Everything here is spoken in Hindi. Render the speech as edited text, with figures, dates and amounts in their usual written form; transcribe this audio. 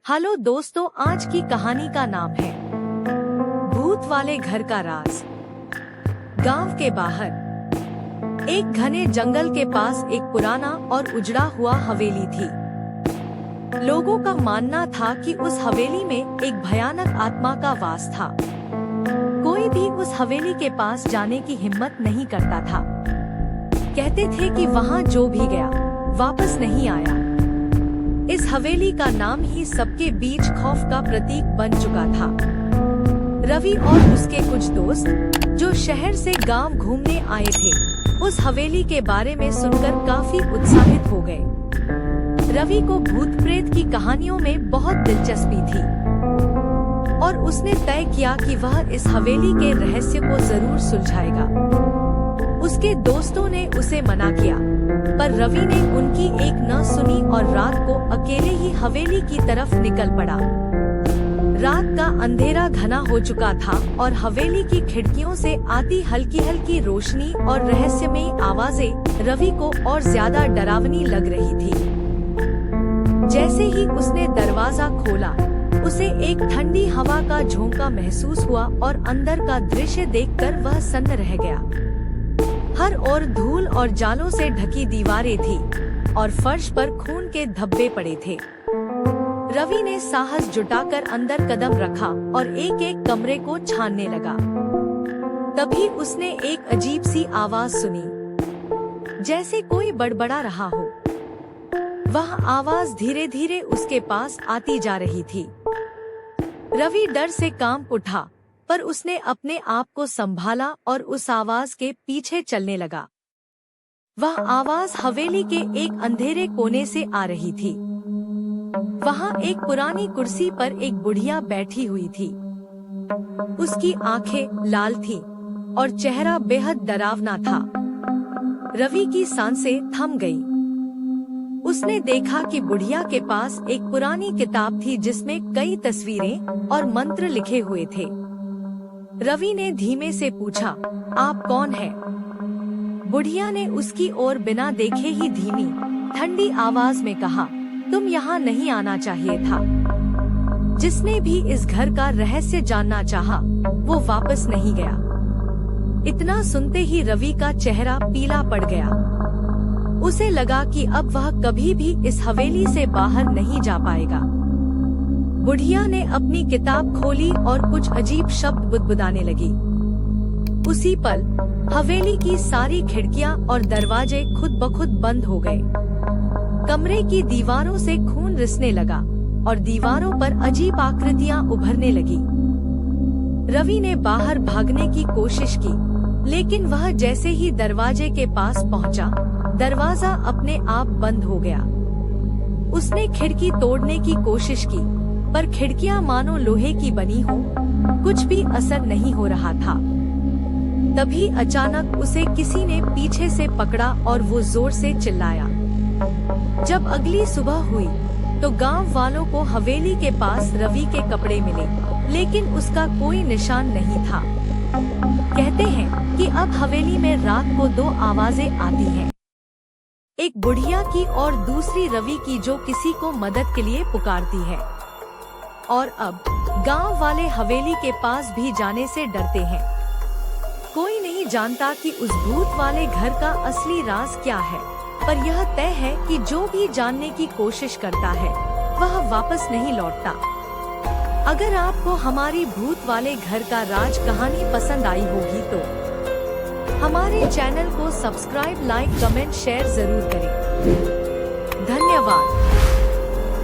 हेलो दोस्तों, आज की कहानी का नाम है भूत वाले घर का राज। गांव के बाहर एक घने जंगल के पास एक पुराना और उजड़ा हुआ हवेली थी। लोगों का मानना था कि उस हवेली में एक भयानक आत्मा का वास था। कोई भी उस हवेली के पास जाने की हिम्मत नहीं करता था। कहते थे कि वहां जो भी गया वापस नहीं आया। इस हवेली का नाम ही सबके बीच खौफ का प्रतीक बन चुका था। रवि और उसके कुछ दोस्त जो शहर से गांव घूमने आए थे, उस हवेली के बारे में सुनकर काफी उत्साहित हो गए। रवि को भूत प्रेत की कहानियों में बहुत दिलचस्पी थी और उसने तय किया कि वह इस हवेली के रहस्य को जरूर सुलझाएगा। उसके दोस्तों ने उसे मना किया, पर रवि ने उनकी एक न सुनी और रात को अकेले ही हवेली की तरफ निकल पड़ा। रात का अंधेरा घना हो चुका था और हवेली की खिड़कियों से आती हल्की हल्की रोशनी और रहस्यमयी आवाजें रवि को और ज्यादा डरावनी लग रही थी। जैसे ही उसने दरवाजा खोला, उसे एक ठंडी हवा का झोंका महसूस हुआ और अंदर का दृश्य देखकर वह सन्न रह गया। हर ओर धूल और जालों से ढकी दीवारें थी और फर्श पर खून के धब्बे पड़े थे। रवि ने साहस जुटाकर अंदर कदम रखा और एक एक कमरे को छानने लगा। तभी उसने एक अजीब सी आवाज सुनी, जैसे कोई बड़बड़ा रहा हो। वह आवाज धीरे धीरे उसके पास आती जा रही थी। रवि डर से कांप उठा, पर उसने अपने आप को संभाला और उस आवाज के पीछे चलने लगा। वह आवाज हवेली के एक अंधेरे कोने से आ रही थी। वहां एक पुरानी कुर्सी पर एक बुढ़िया बैठी हुई थी। उसकी आंखें लाल थीं और चेहरा बेहद डरावना था। रवि की सांसें थम गई। उसने देखा कि बुढ़िया के पास एक पुरानी किताब थी जिसमें कई तस्वीरें और मंत्र लिखे हुए थे। रवि ने धीमे से पूछा, आप कौन हैं? बुढ़िया ने उसकी ओर बिना देखे ही धीमी ठंडी आवाज में कहा, तुम यहाँ नहीं आना चाहिए था। जिसने भी इस घर का रहस्य जानना चाहा, वो वापस नहीं गया। इतना सुनते ही रवि का चेहरा पीला पड़ गया। उसे लगा कि अब वह कभी भी इस हवेली से बाहर नहीं जा पाएगा। बुढ़िया ने अपनी किताब खोली और कुछ अजीब शब्द बुदबुदाने लगी। उसी पल हवेली की सारी खिड़कियां और दरवाजे खुद ब खुद बंद हो गए। कमरे की दीवारों से खून रिसने लगा और दीवारों पर अजीब आकृतियां उभरने लगी। रवि ने बाहर भागने की कोशिश की, लेकिन वह जैसे ही दरवाजे के पास पहुंचा, दरवाजा अपने आप बंद हो गया। उसने खिड़की तोड़ने की कोशिश की, पर खिड़कियां मानो लोहे की बनी हो, कुछ भी असर नहीं हो रहा था। तभी अचानक उसे किसी ने पीछे से पकड़ा और वो जोर से चिल्लाया। जब अगली सुबह हुई तो गांव वालों को हवेली के पास रवि के कपड़े मिले, लेकिन उसका कोई निशान नहीं था। कहते हैं कि अब हवेली में रात को दो आवाजें आती हैं, एक बुढ़िया की और दूसरी रवि की, जो किसी को मदद के लिए पुकारती है। और अब गांव वाले हवेली के पास भी जाने से डरते हैं। कोई नहीं जानता कि उस भूत वाले घर का असली राज क्या है, पर यह तय है कि जो भी जानने की कोशिश करता है, वह वापस नहीं लौटता। अगर आपको हमारी भूत वाले घर का राज कहानी पसंद आई होगी तो हमारे चैनल को सब्सक्राइब, लाइक, कमेंट, शेयर जरूर करें। धन्यवाद।